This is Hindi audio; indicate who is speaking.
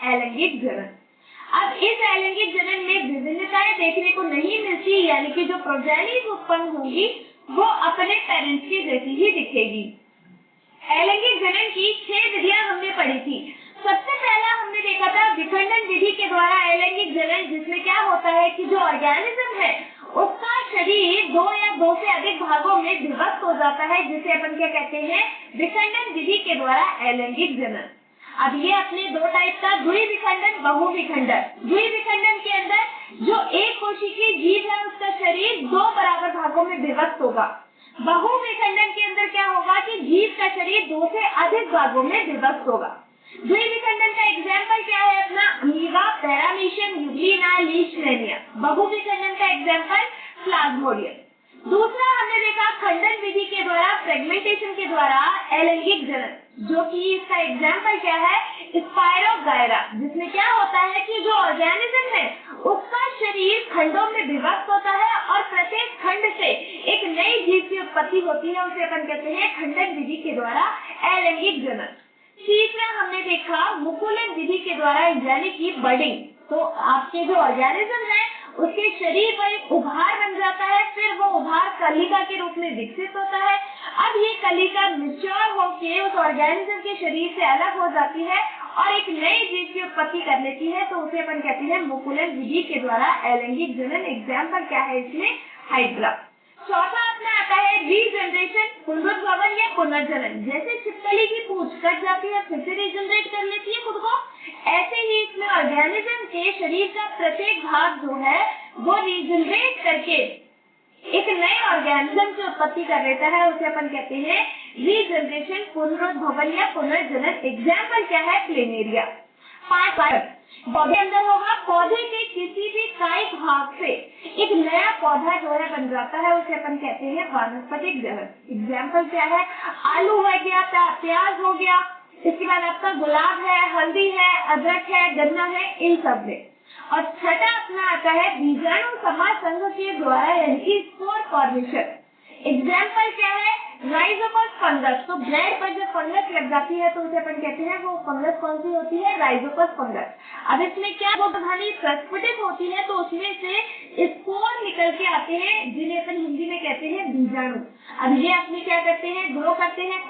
Speaker 1: अलैंगिक जनन। अब इस अलैंगिक जनन में विभिन्नताएं देखने को नहीं मिलती, यानी कि जो प्रोजेनी उत्पन्न होगी वो अपने पेरेंट्स की जैसी ही दिखेगी। अलैंगिक जनन की 6 विधियां हमने पढ़ी थी। सबसे पहला हमने देखा था विखंडन विधि के द्वारा अलैंगिक जनन, जिसमें क्या होता है कि जो ऑर्गेनिज्म है उसका शरीर 2 या 2 से अधिक भागों में विभक्त हो जाता है, जिसे अपन क्या कहते हैं, विखंडन विधि के द्वारा अलैंगिक जनन। अब ये अपने 2 टाइप का द्विविखंडन, बहुविखंडन। द्विविखंडन के अंदर जो एक कोशिकीय जीव है उसका शरीर 2 बराबर भागों में विभक्त होगा। बहुविखंडन के अंदर क्या होगा कि जीव का शरीर 2 से अधिक भागों में विभक्त होगा। द्विविखंडन का एग्जाम्पल क्या है अपना, अमीबा, पैरामीशियम, यूग्लिना, लीशमैनिया। बहुविखंडन का एग्जाम्पल प्लाज्मोडियम। दूसरा हमने देखा खंडन विधि के द्वारा, फ्रेगमेंटेशन के द्वारा अलैंगिक जनन, जो कि इसका एग्जाम्पल क्या है, स्पायरोगायरा, जिसमें क्या होता है कि जो ऑर्गेनिज्म है उसका शरीर खंडों में विभक्त होता है और प्रत्येक खंड से एक नई जीव की उत्पत्ति होती है, उसे अपन कहते हैं खंडन विधि के द्वारा अलैंगिक जनन। तीसरा हमने देखा मुकुलन विधि के द्वारा, यानी कि बडिंग। तो आपके जो ऑर्गेनिज्म है उसके शरीर पर एक उभार बन जाता है, फिर वो उभार कलिका के रूप में विकसित होता है। अब ये कलिका मैच्योर होकर उस ऑर्गेनिज्म के शरीर से अलग हो जाती है और एक नई जीव की उत्पत्ति कर लेती है, तो उसे अपन कहते हैं मुकुलन विधि के द्वारा अलैंगिक जनन। एग्जाम्पल क्या है इसमें, हाइड्रा। चौथा अपना आता है रीजनरेशन, पुनरुद्भवन या पुनर्जनन। जैसे छिपकली की पूंछ कट जाती है फिर से रीजनरेट कर लेती है खुद को, ऐसे ही इसमें ऑर्गेनिज्म के शरीर का प्रत्येक भाग जो है वो रीजनरेट करके एक नए ऑर्गेनिज्म की उत्पत्ति कर लेता है, उसे अपन कहते हैं रीजनरेशन, पुनरुद्भवन या पुनर्जनन। एग्जाम्पल क्या है, प्लेनेरिया। 5 पौधे अंदर होगा, पौधे के किसी भी कायिक भाग से एक नया पौधा जो है बन जाता है, उसे अपन कहते हैं वानस्पतिक जनन। एग्जाम्पल क्या है, आलू हो गया, प्याज हो गया, इसके बाद आपका गुलाब है, हल्दी है, अदरक है, गन्ना है, इन सब में। और छठा अपना आता है बीजाणु समाज संघ के द्वारा, यानी कि स्पोर फॉर्मेशन। एग्जाम्पल क्या है, राइजोपस फंगस। तो ब्रेड पर जब फंगस लग जाती है तो उसे अपन कहते हैं, वो फंगस कौन सी होती है, राइजोपस फंगस। अब इसमें क्या कहानी प्रस्फुटित होती है तो उसमें से स्पोर निकल के आते हैं, जिन्हें अपन हिंदी में कहते हैं बीजाणु। अब ये अपने क्या करते हैं, ग्रो करते हैं